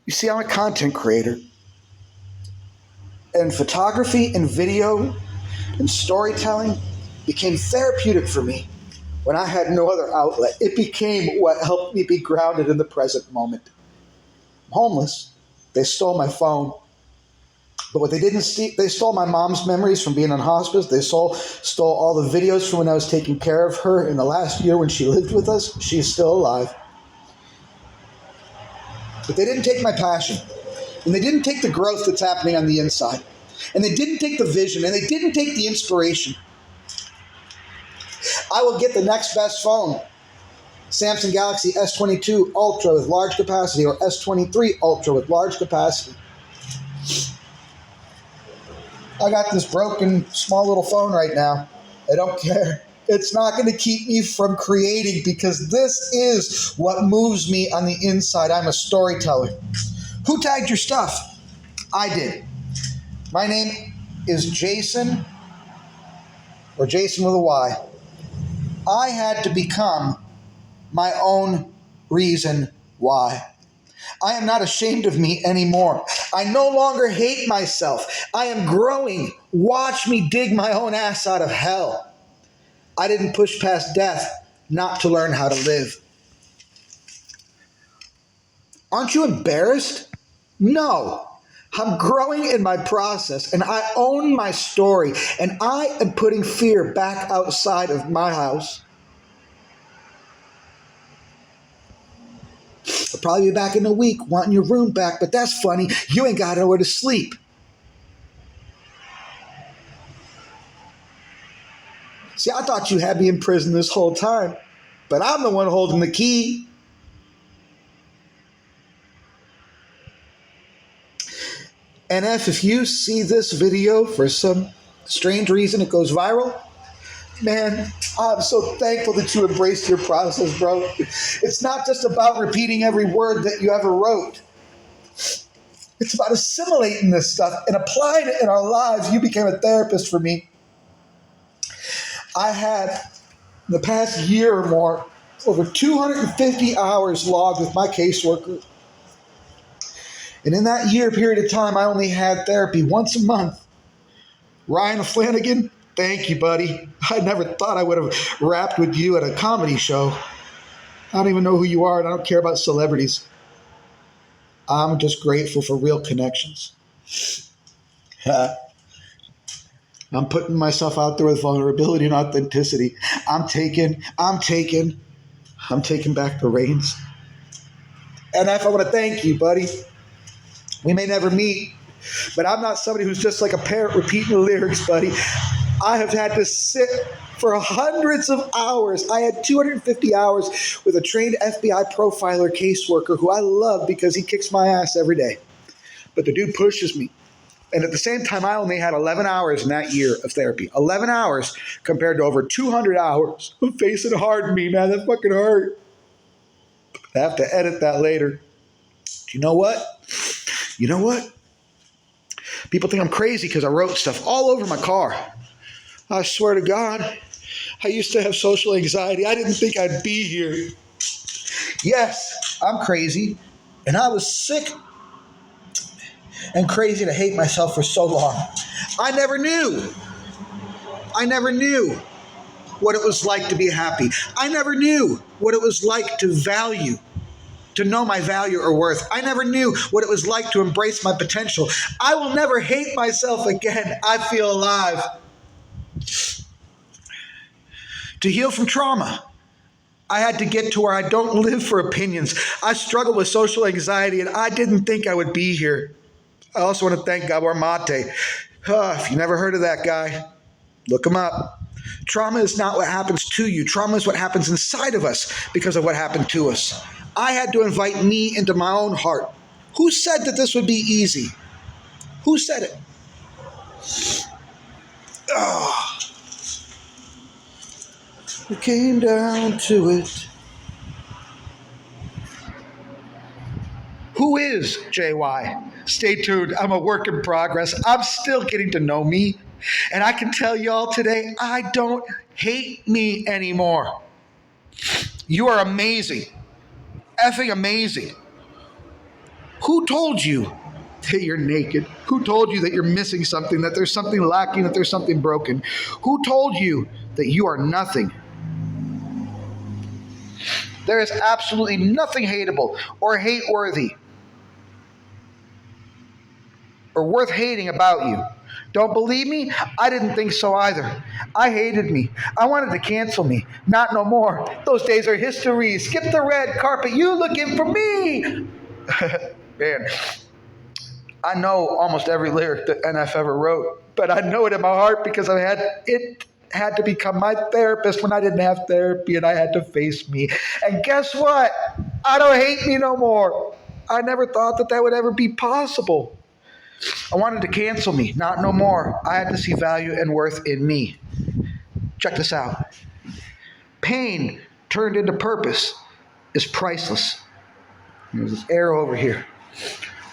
You see, I'm a content creator, and photography and video and storytelling became therapeutic for me when I had no other outlet. It became what helped me be grounded in the present moment. I'm homeless. They stole my phone. But what they didn't steal, they stole my mom's memories from being in hospice. They stole all the videos from when I was taking care of her in the last year when she lived with us. She's still alive. But they didn't take my passion. And they didn't take the growth that's happening on the inside. And they didn't take the vision. And they didn't take the inspiration. I will get the next best phone. Samsung Galaxy S22 Ultra with large capacity, or S23 Ultra with large capacity. I got this broken small little phone right now. I don't care. It's not going to keep me from creating, because this is what moves me on the inside. I'm a storyteller. Who tagged your stuff? I did. My name is Jason, or Jason with a Y. I had to become my own reason why. I am not ashamed of me anymore. I no longer hate myself. I am growing. Watch me dig my own ass out of hell. I didn't push past death not to learn how to live. Aren't you embarrassed? No. I'm growing in my process, and I own my story, and I am putting fear back outside of my house. I'll probably be back in a week wanting your room back, but that's funny. You ain't got nowhere to sleep. See, I thought you had me in prison this whole time, but I'm the one holding the key. And if you see this video for some strange reason it goes viral, man, I'm so thankful that you embraced your process, bro. It's not just about repeating every word that you ever wrote. It's about assimilating this stuff and applying it in our lives. You became a therapist for me. I had, in the past year or more, over 250 hours logged with my caseworker. And in that year period of time, I only had therapy once a month. Ryan Flanagan, thank you, buddy. I never thought I would have rapped with you at a comedy show. I don't even know who you are, and I don't care about celebrities. I'm just grateful for real connections. I'm putting myself out there with vulnerability and authenticity. I'm taking back the reins. And I want to thank you, buddy. We may never meet, but I'm not somebody who's just like a parrot repeating the lyrics, buddy. I have had to sit for hundreds of hours. I had 250 hours with a trained FBI profiler caseworker who I love because he kicks my ass every day. But the dude pushes me. And at the same time, I only had 11 hours in that year of therapy. 11 hours compared to over 200 hours. I'm facing hard in me, man. That fucking hurt. I have to edit that later. Do you know what? You know what? People think I'm crazy because I wrote stuff all over my car. I swear to God, I used to have social anxiety. I didn't think I'd be here. Yes, I'm crazy. And I was sick and crazy to hate myself for so long. I never knew what it was like to be happy. I never knew what it was like to value, to know my value or worth. I never knew what it was like to embrace my potential. I will never hate myself again. I feel alive. To heal from trauma, I had to get to where I don't live for opinions. I struggled with social anxiety, and I didn't think I would be here. I also want to thank Gabor Mate. If you never heard of that guy, look him up. Trauma is not what happens to you. Trauma is what happens inside of us because of what happened to us. I had to invite me into my own heart. Who said that this would be easy? Who said it? Oh. It came down to it. Who is JY? Stay tuned. I'm a work in progress. I'm still getting to know me. And I can tell y'all today, I don't hate me anymore. You are amazing. Effing amazing. Who told you that you're naked? Who told you that you're missing something, that there's something lacking, that there's something broken? Who told you that you are nothing? There is absolutely nothing hateable or hate-worthy or worth hating about you. Don't believe me? I didn't think so either. I hated me. I wanted to cancel me. Not no more. Those days are history. Skip the red carpet. You looking for me? Man, I know almost every lyric that NF ever wrote, but I know it in my heart because it had to become my therapist when I didn't have therapy and I had to face me. And guess what? I don't hate me no more. I never thought that would ever be possible. I wanted to cancel me. Not no more. I had to see value and worth in me. Check this out. Pain turned into purpose is priceless. There's this arrow over here.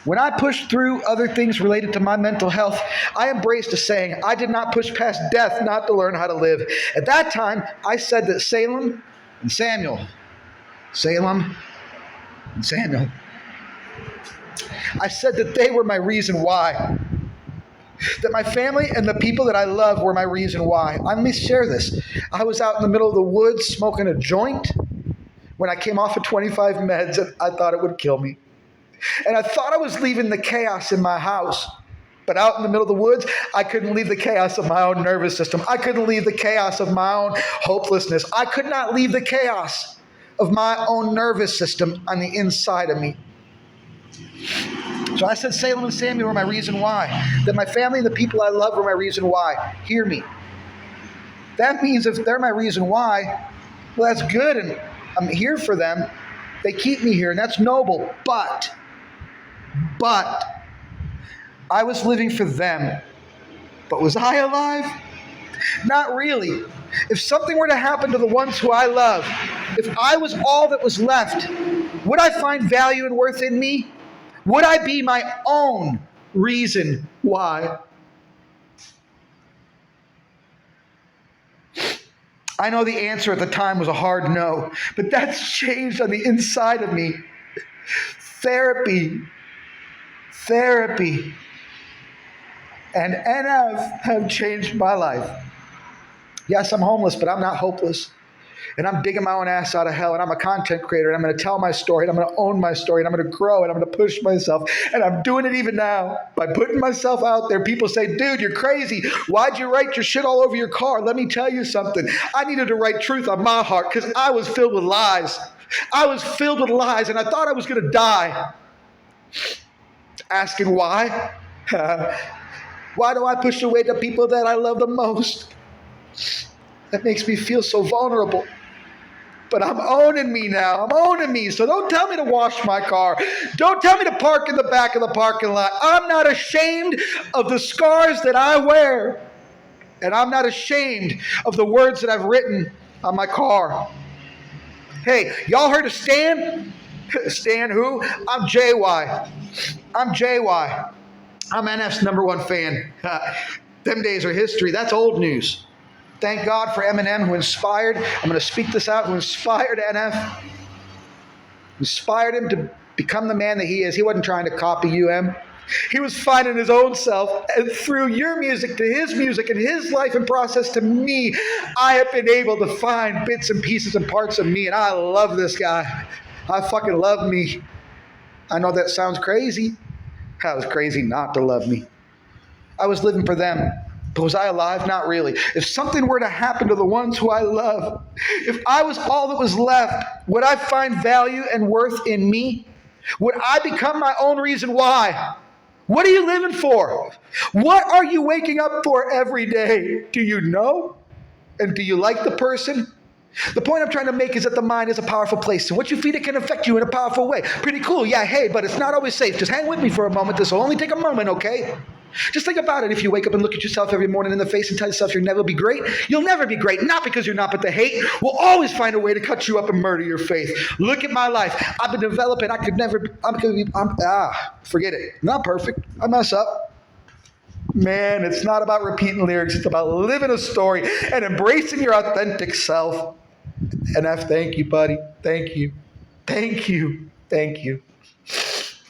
When I pushed through other things related to my mental health, I embraced a saying, I did not push past death not to learn how to live. At that time, I said that Salem and Samuel, I said that they were my reason why. That my family and the people that I love were my reason why. Let me share this. I was out in the middle of the woods smoking a joint when I came off of 25 meds and I thought it would kill me. And I thought I was leaving the chaos in my house. But out in the middle of the woods, I couldn't leave the chaos of my own nervous system. I couldn't leave the chaos of my own hopelessness. I could not leave the chaos of my own nervous system on the inside of me. So I said Salem and Samuel were my reason why. That my family and the people I love were my reason why. Hear me. That means if they're my reason why, well, that's good and I'm here for them. They keep me here and that's noble. But I was living for them. But was I alive? Not really. If something were to happen to the ones who I love, if I was all that was left, would I find value and worth in me? Would I be my own reason why? I know the answer at the time was a hard no, but that's changed on the inside of me. Therapy, and NF have changed my life. Yes, I'm homeless, but I'm not hopeless. And I'm digging my own ass out of hell, and I'm a content creator, and I'm going to tell my story, and I'm going to own my story, and I'm going to grow, and I'm going to push myself. And I'm doing it even now by putting myself out there. People say, dude, you're crazy. Why'd you write your shit all over your car? Let me tell you something. I needed to write truth on my heart because I was filled with lies. I was filled with lies, and I thought I was going to die. Asking why? Why do I push away the people that I love the most? That makes me feel so vulnerable. But I'm owning me now. I'm owning me. So don't tell me to wash my car. Don't tell me to park in the back of the parking lot. I'm not ashamed of the scars that I wear. And I'm not ashamed of the words that I've written on my car. Hey, y'all heard of Stan? Stan who? I'm JY. I'm JY. I'm NF's number 1 fan. Them days are history. That's old news. Thank God for Eminem who inspired, I'm going to speak this out, who inspired NF, inspired him to become the man that he is. He wasn't trying to copy UM. He was finding his own self, and through your music to his music and his life and process to me, I have been able to find bits and pieces and parts of me, and I love this guy. I fucking love me. I know that sounds crazy. That was crazy not to love me. I was living for them. But was I alive? Not really. If something were to happen to the ones who I love, if I was all that was left, would I find value and worth in me? Would I become my own reason why? What are you living for? What are you waking up for every day? Do you know? And do you like the person? The point I'm trying to make is that the mind is a powerful place, and what you feed it can affect you in a powerful way. Pretty cool, yeah, hey, but it's not always safe. Just hang with me for a moment. This will only take a moment, okay? Just think about it. If you wake up and look at yourself every morning in the face and tell yourself you'll never be great, you'll never be great. Not because you're not, but the hate will always find a way to cut you up and murder your faith. Look at my life. I've been developing. Forget it. I'm not perfect. I mess up. Man, it's not about repeating lyrics. It's about living a story and embracing your authentic self. NF, thank you, buddy. Thank you. Thank you. Thank you.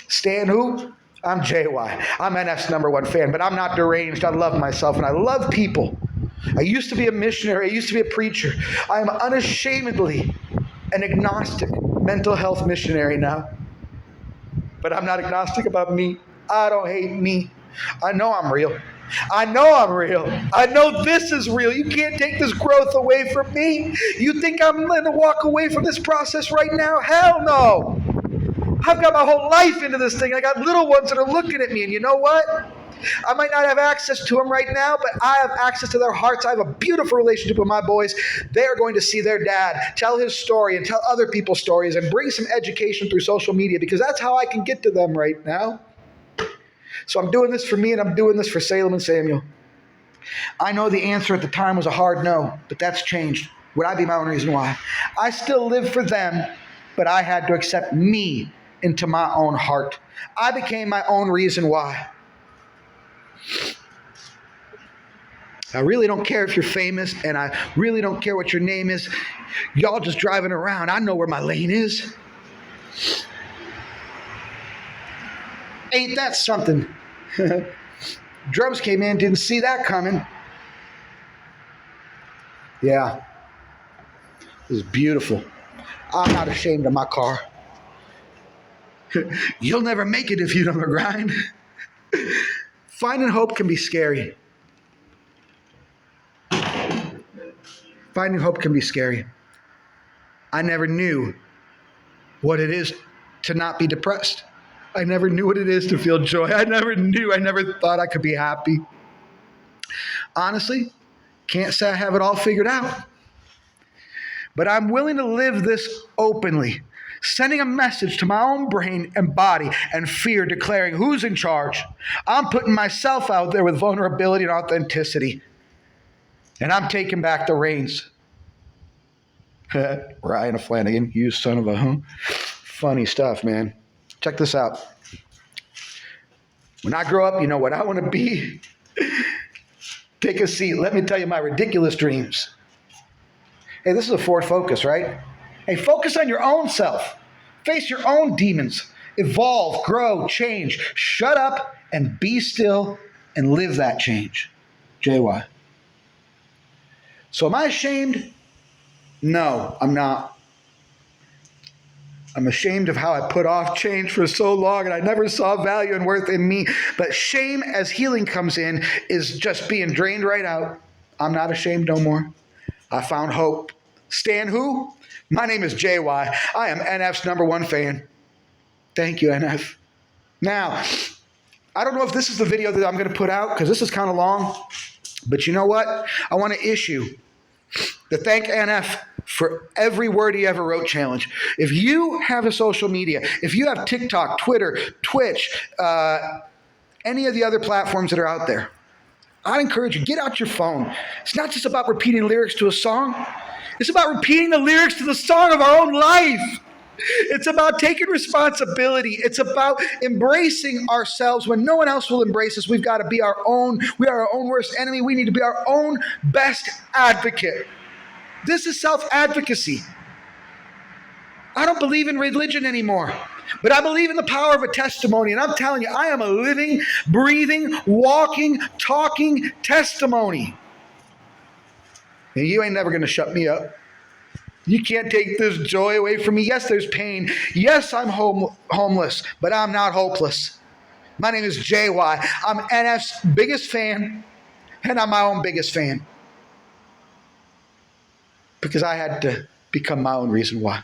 Stan who? I'm JY. I'm NF's #1 fan, but I'm not deranged. I love myself and I love people. I used to be a missionary. I used to be a preacher. I am unashamedly an agnostic mental health missionary now. But I'm not agnostic about me. I don't hate me. I know I'm real. I know I'm real. I know this is real. You can't take this growth away from me. You think I'm going to walk away from this process right now? Hell no. I've got my whole life into this thing. I got little ones that are looking at me, and you know what? I might not have access to them right now, but I have access to their hearts. I have a beautiful relationship with my boys. They are going to see their dad, tell his story, and tell other people's stories, and bring some education through social media, because that's how I can get to them right now. So I'm doing this for me, and I'm doing this for Salem and Samuel. I know the answer at the time was a hard no, but that's changed. Would I be my own reason why? I still live for them, but I had to accept me into my own heart. I became my own reason why. I really don't care if you're famous, and I really don't care what your name is. Y'all just driving around. I know where my lane is. Ain't that something? Drums came in, didn't see that coming. Yeah. It was beautiful. I'm not ashamed of my car. You'll never make it if you don't grind. Finding hope can be scary. Finding hope can be scary. I never knew what it is to not be depressed. I never knew what it is to feel joy. I never thought I could be happy. Honestly, can't say I have it all figured out. But I'm willing to live this openly, sending a message to my own brain and body and fear, declaring who's in charge. I'm putting myself out there with vulnerability and authenticity. And I'm taking back the reins. Ryan Flanagan, you son of a funny stuff, man. Check this out. When I grow up, you know what I want to be? Take a seat. Let me tell you my ridiculous dreams. Hey, this is a Ford Focus, right? Hey, focus on your own self. Face your own demons. Evolve, grow, change. Shut up and be still and live that change. JY. So am I ashamed? No, I'm not. I'm ashamed of how I put off change for so long, and I never saw value and worth in me. But shame, as healing comes in, is just being drained right out. I'm not ashamed no more. I found hope. Stan who? My name is JY. I am NF's #1 fan. Thank you, NF. Now, I don't know if this is the video that I'm going to put out, because this is kind of long. But you know what? I want to issue the thank NF for every word he ever wrote challenge. If you have a social media, if you have TikTok, Twitter, Twitch, any of the other platforms that are out there, I'd encourage you, get out your phone. It's not just about repeating lyrics to a song. It's about repeating the lyrics to the song of our own life. It's about taking responsibility. It's about embracing ourselves when no one else will embrace us. We've got to be our own. We are our own worst enemy. We need to be our own best advocate. This is self-advocacy. I don't believe in religion anymore, but I believe in the power of a testimony. And I'm telling you, I am a living, breathing, walking, talking testimony. And you ain't never going to shut me up. You can't take this joy away from me. Yes, there's pain. Yes, I'm homeless, but I'm not hopeless. My name is JY. I'm NF's biggest fan, and I'm my own biggest fan. Because I had to become my own reason why.